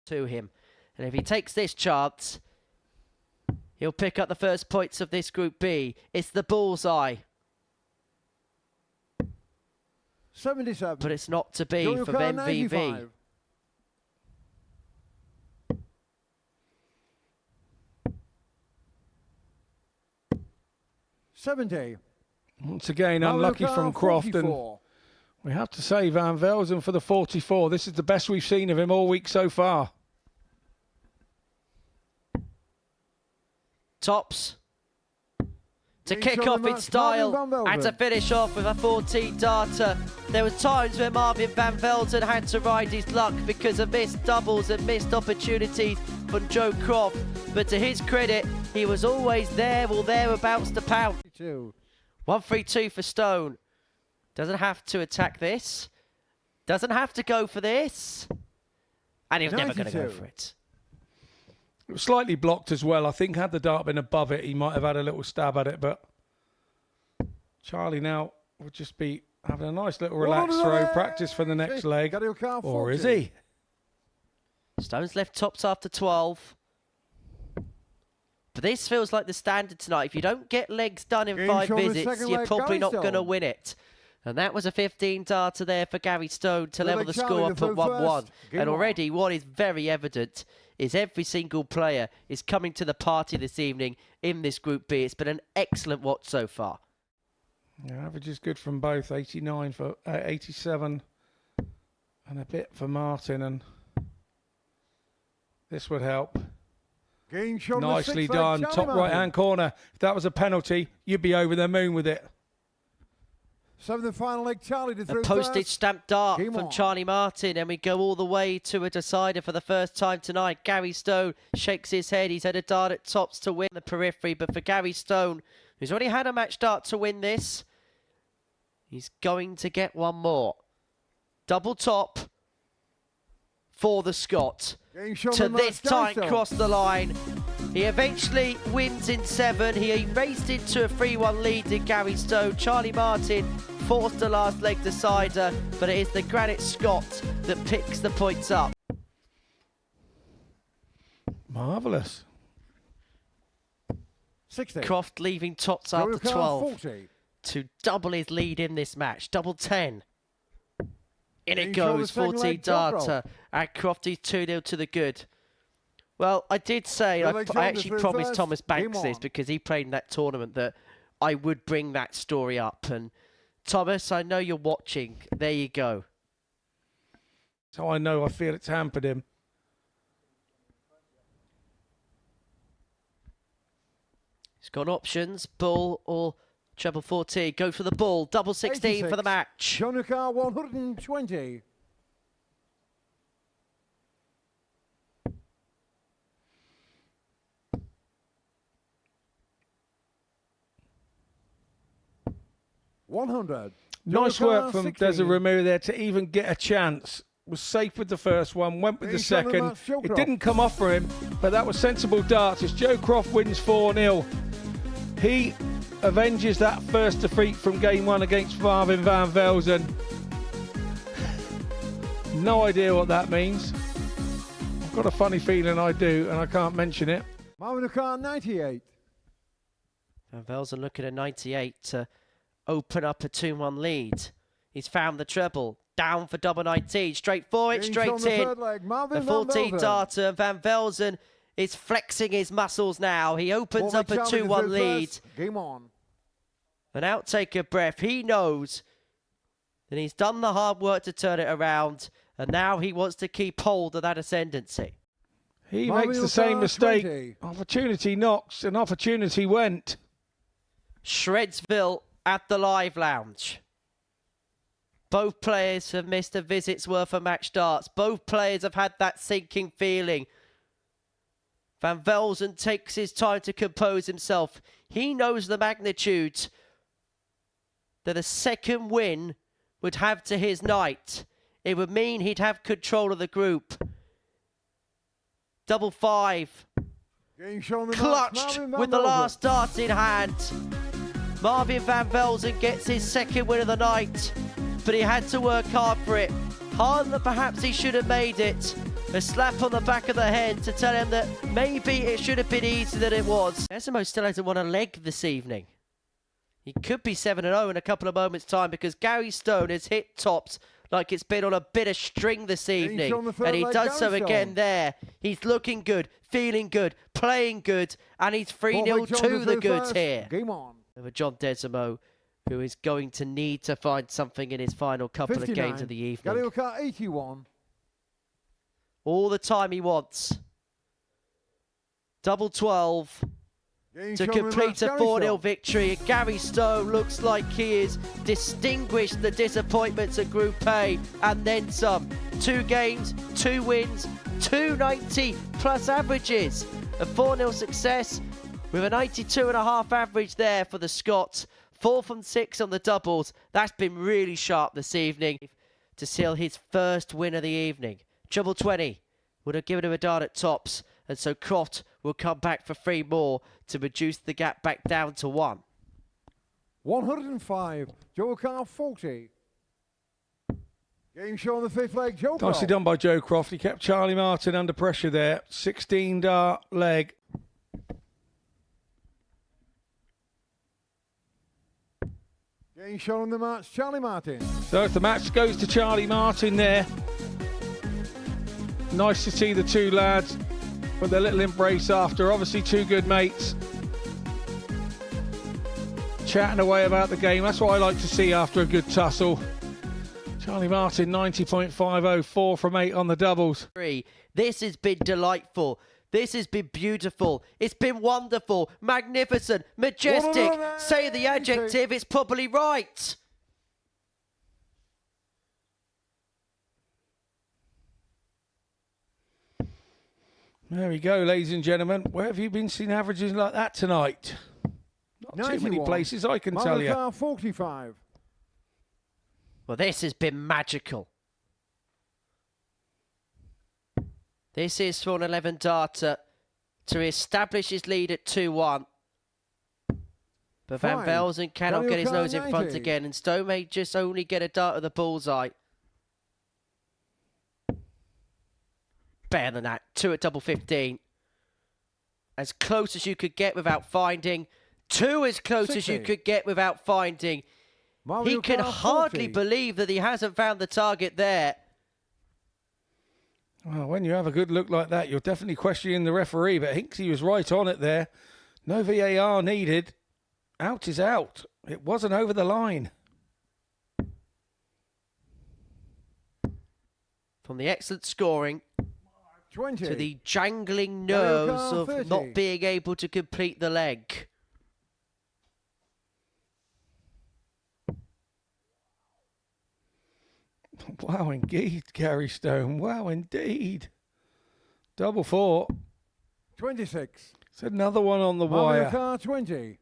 to him. And if he takes this chance, he'll pick up the first points of this Group B. It's the bullseye. 77. But it's not to be for Ben VV. 70. Once again, unlucky from Croft. And we have to say Van Velzen for the 44. This is the best we've seen of him all week so far. Tops. To kick off in style and to finish off with a 14 darter. There were times where Marvin van Velzen had to ride his luck because of missed doubles and missed opportunities from Joe Croft. But to his credit, he was always there or thereabouts to pound. 1-3-2 for Stone. Doesn't have to attack this. Doesn't have to go for this. And he was never going to go for it. It was slightly blocked as well. I think had the dart been above it, he might have had a little stab at it. But Charlie now would just be having a nice little relaxed throw, practice for the next leg. Or is he? Stone's left tops after 12. But this feels like the standard tonight. If you don't get legs done in 5 visits, you're probably not going to win it. And that was a 15 darter there for Gary Stone to level the score up at 1-1. And already what is very evident is every single player is coming to the party this evening in this Group B. It's been an excellent watch so far. Yeah, average is good from both. 89 for 87 and a bit for Martin. And this would help. Nicely done. Top right-hand corner. If that was a penalty, you'd be over the moon with it. Seventh and final leg, Charlie to through a postage stamp dart from Charlie Martin, and we go all the way to a decider for the first time tonight. Gary Stone shakes his head. He's had a dart at tops to win the periphery, but for Gary Stone, who's already had a match dart to win this, he's going to get one more. Double top for the Scot. To this time cross the line. He eventually wins in 7. He raced into a 3-1 lead in Gary Stone. Charlie Martin forced the last leg decider, but it is the Granite Scot that picks the points up. Marvellous. 60. Croft leaving tops after 12 to double his lead in this match. Double 10. In it goes, 14 darter, and Croft is 2-0 to the good. Well, I did say, I actually promised Thomas Banks this because he played in that tournament that I would bring that story up. And Thomas, I know you're watching. There you go. So I know, I feel it's hampered him. He's got options, bull or treble 14. Go for the bull, double 16 86. For the match. Jonuka 120. Nice work from Desreumaux there to even get a chance. Was safe with the first one, went with the second. It didn't come off for him, but that was sensible darts as Joe Croft wins 4-0. He avenges that first defeat from game 1 against Marvin van Velzen. No idea what that means. I've got a funny feeling I do, and I can't mention it. Marvin 98. Van Velzen looking at 98 to open up a 2-1 lead. He's found the treble. Down for double 19. Straight for it, straight in. The 14 darter. Van Velzen is flexing his muscles now. He opens up a 2-1 lead. Game on. An outtake of breath. He knows that he's done the hard work to turn it around, and now he wants to keep hold of that ascendancy. He makes the same mistake. Opportunity knocks, and opportunity went. Shredsville at the Live Lounge. Both players have missed a visit's worth of match darts. Both players have had that sinking feeling. Van Velzen takes his time to compose himself. He knows the magnitude that a second win would have to his night. It would mean he'd have control of the group. Double 5. Clutched with the last dart in hand. Marvin van Velzen gets his second win of the night, but he had to work hard for it. Harder than perhaps he should have made it. a slap on the back of the head to tell him that maybe it should have been easier than it was. Desreumaux still hasn't won a leg this evening. He could be 7-0 in a couple of moments' time because Gary Stone has hit tops like it's been on a bit of string this evening. And he does so again there. He's looking good, feeling good, playing good, and he's 3-0 to the goods here. Game on. Over John Desreumaux, who is going to need to find something in his final couple of games of the evening. GALORE 81. All the time he wants. Double 12 to complete a 4-0 victory. And Gary Stone looks like he is distinguished the disappointments at Group A and then some. 2 games, 2 wins, 290 plus averages. A 4-0 success with a 92.5 average there for the Scots. 4 from 6 on the doubles. That's been really sharp this evening to seal his first win of the evening. Treble 20 would have given him a dart at tops, and so Croft will come back for 3 more to reduce the gap back down to 1. 105. Joe Croft 40. Game show on the 5th leg. Joe Croft. Nicely done by Joe Croft. He kept Charlie Martin under pressure there. 16 dart leg. Game show on the match. Charlie Martin. So if the match goes to Charlie Martin there. Nice to see the 2 lads with their little embrace after. Obviously 2 good mates. Chatting away about the game. That's what I like to see after a good tussle. Charlie Martin 90.50, 4 from 8 on the doubles. This has been delightful. This has been beautiful. It's been wonderful, magnificent, majestic. Say the adjective, it's probably right. There we go, ladies and gentlemen. Where have you been seeing averages like that tonight? Not too many places, I can tell you. 45. Well, this has been magical. This is for an 11 darter to establish his lead at 2-1. But Van Velzen cannot get his nose in front again, and Stone may just only get a dart of the bullseye. Better than that. 2 at double 15. As close as you could get without finding. 2 as close as you could get without finding. He can hardly believe that he hasn't found the target there. Well, when you have a good look like that, you're definitely questioning the referee, but Hinksy was right on it there. No VAR needed. Out is out. It wasn't over the line. From the excellent scoring 20. to the jangling nerves of not being able to complete the leg. Wow, indeed, Gary Stone. Wow, indeed. Double 4. 26. It's another one on the wire. 20.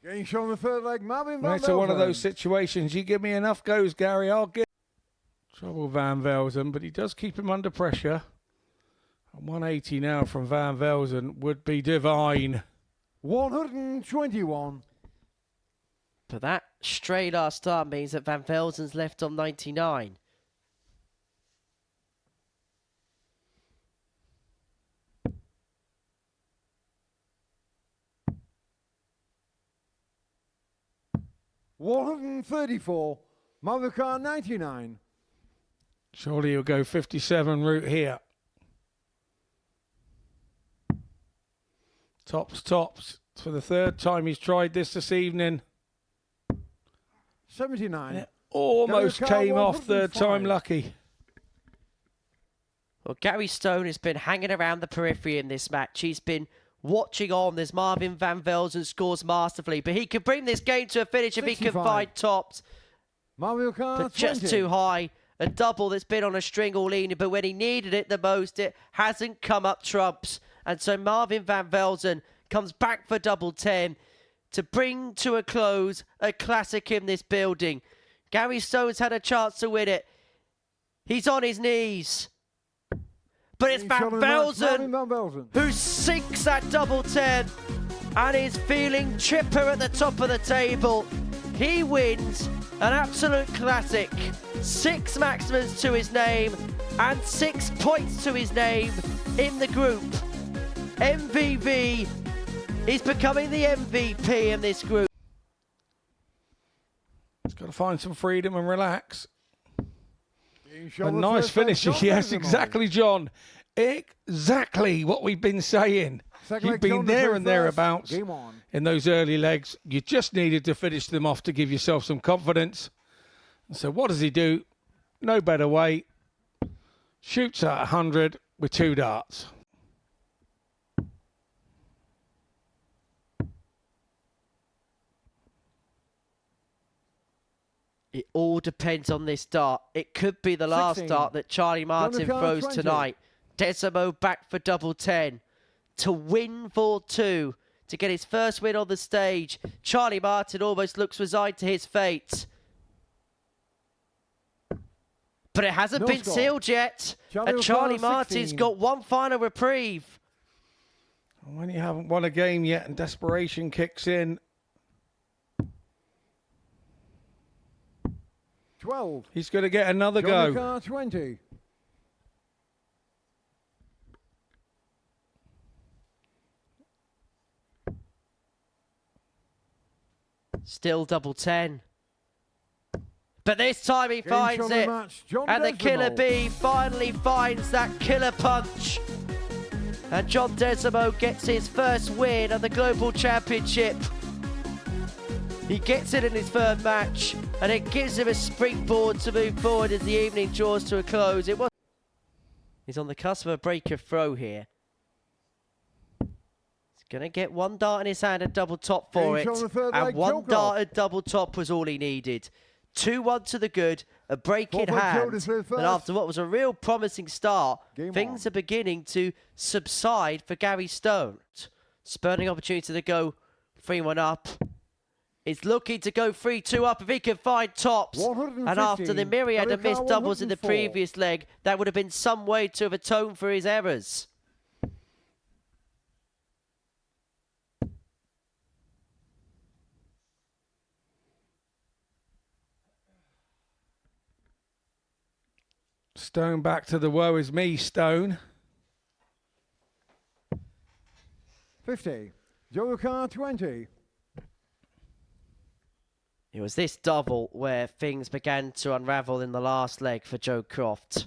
Game show on the 3rd leg. Marvin van Velzen. It's one of those situations. You give me enough goes, Gary, I'll get trouble Van Velzen, but he does keep him under pressure. 180 now from Van Velzen would be divine. 121. But that stray last start means that Van Velzen's left on 99. $134. Marvin 99. Surely he'll go 57 route here. Tops for the 3rd time he's tried this evening. 79. It almost came off 3rd time lucky. Well, Gary Stone has been hanging around the periphery in this match. He's been watching on as Marvin van Velzen scores masterfully, but he could bring this game to a finish 65. If he can find tops. But just too high. A double that's been on a string all evening, but when he needed it the most, it hasn't come up trumps. And so Marvin van Velzen comes back for double 10 to bring to a close a classic in this building. Gary Stone's had a chance to win it. He's on his knees. But it's Van Velzen who sinks that double 10. and is feeling chipper at the top of the table. He wins an absolute classic. 6 maximums to his name and 6 points to his name in the group. MVV is becoming the MVP in this group. He's got to find some freedom and relax. A nice finish. Yes, exactly, John. Exactly what we've been saying. You've been there and thereabouts in those early legs. You just needed to finish them off to give yourself some confidence. So what does he do? No better way. Shoots at 100 with 2 darts. It all depends on this dart. It could be the last dart that Charlie Martin throws tonight. Desreumaux back for double 10 to win 4-2, to get his first win on the stage. Charlie Martin almost looks resigned to his fate. But it hasn't been sealed yet. And Charlie Martin's got one final reprieve. When you haven't won a game yet and desperation kicks in. 12. He's going to get another go. 20. Still double 10. But this time he finds it. And the killer bee finally finds that killer punch. And John Desreumaux gets his first win at the Global Championship. He gets it in his third match, and it gives him a springboard to move forward as the evening draws to a close. He's on the cusp of a breaker throw here. He's going to get one dart in his hand and double top for it. And one dart at double top was all he needed. 2-1 to the good, a break in hand. And after what was a real promising start, things are beginning to subside for Gary Stone. Spurning opportunity to go 3-1 up. He's looking to go 3-2 up if he can find tops. And after the myriad of missed doubles in the previous leg, that would have been some way to have atoned for his errors. Stone back to the woe is me, Stone. 50. Joker 20. It was this double where things began to unravel in the last leg for Joe Croft.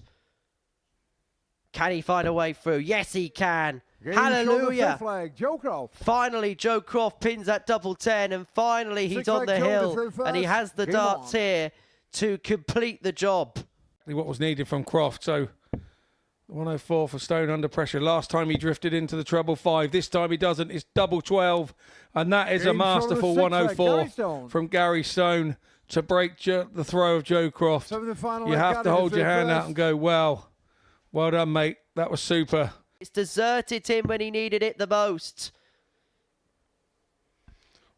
Can he find a way through? Yes, he can. Hallelujah. Finally, Joe Croft pins that double 10, and finally he's on the hill, and he has the darts here to complete the job. What was needed from Croft. So 104 for Stone under pressure. Last time he drifted into the treble 5. This time he doesn't. It's double 12. And that is a masterful 104 from Gary Stone to break the throw of Joe Croft. You have to hold your hand out and go, well done, mate. That was super. It's deserted him when he needed it the most.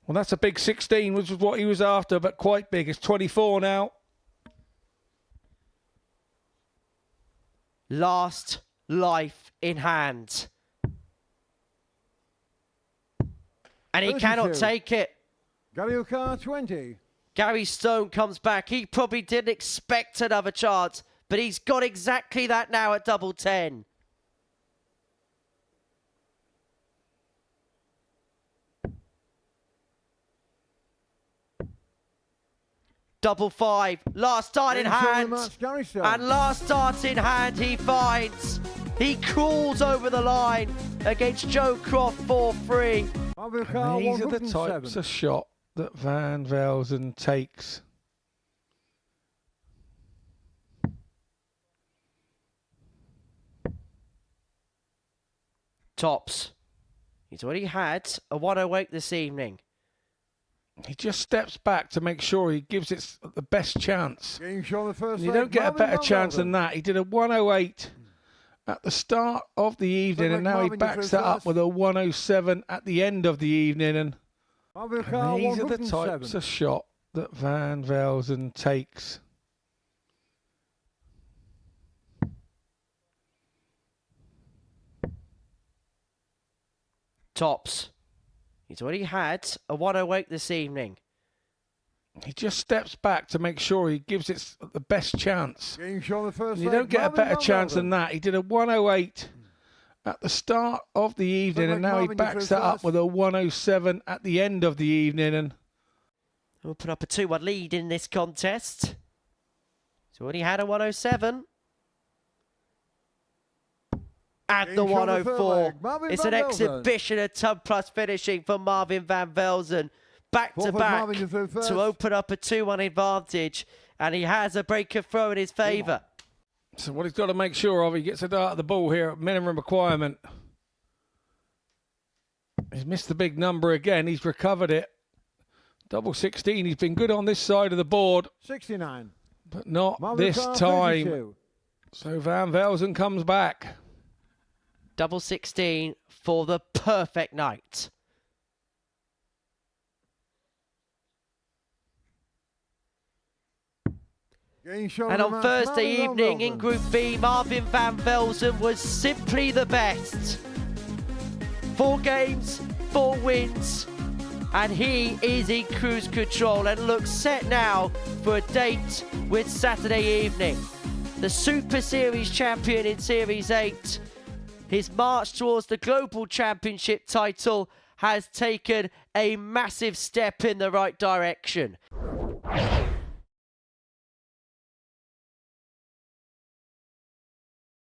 Well, that's a big 16, which was what he was after, but quite big. It's 24 now. Last life in hand. And he cannot take it. Galioka 20. Gary Stone comes back. He probably didn't expect another chance, but he's got exactly that now at double 10. Double 5, last start in hand, and last start in hand he finds. He crawls over the line against Joe Croft 4-3. These are the types of shot that Van Velzen takes. Tops. He's already had a 108 this evening. He just steps back to make sure he gives it the best chance. You don't get a better chance than that. He did a 108 at the start of the evening, and now he backs that up with a 107 at the end of the evening. And these are the types of shot that Van Velzen takes. Tops. He's already had a 108 this evening. He just steps back to make sure he gives it the best chance. Game show the first You leg. don't get Marvin a better van chance Velzen. than that. He did a 108 at the start of the evening, Look and like now he Marvin, backs you that through up first. with a 107 at the end of the evening. And We'll put up a 2-1 lead in this contest. He's already had a 107. And the Game show the third 104. leg. Marvin It's van an Velzen. exhibition of ton plus finishing for Marvin van Velzen. Back to Forward back Marvin, you through first. to open up a 2-1 advantage. And he has a break of throw in his favour. so what he's got to make sure of, he gets a dart at the ball here at minimum requirement. He's missed the big number again. He's recovered it. Double 16. He's been good on this side of the board, 69. but not Marvin this Carr, time. 32. So Van Velzen comes back. Double 16 for the perfect night. Game show And the on match. Thursday Marvin van evening in Velzen. Group B, Marvin van Velzen was simply the best. 4 games, 4 wins, and he is in cruise control and looks set now for a date with Saturday evening. The Super Series champion in Series 8, his march towards the Global Championship title has taken a massive step in the right direction.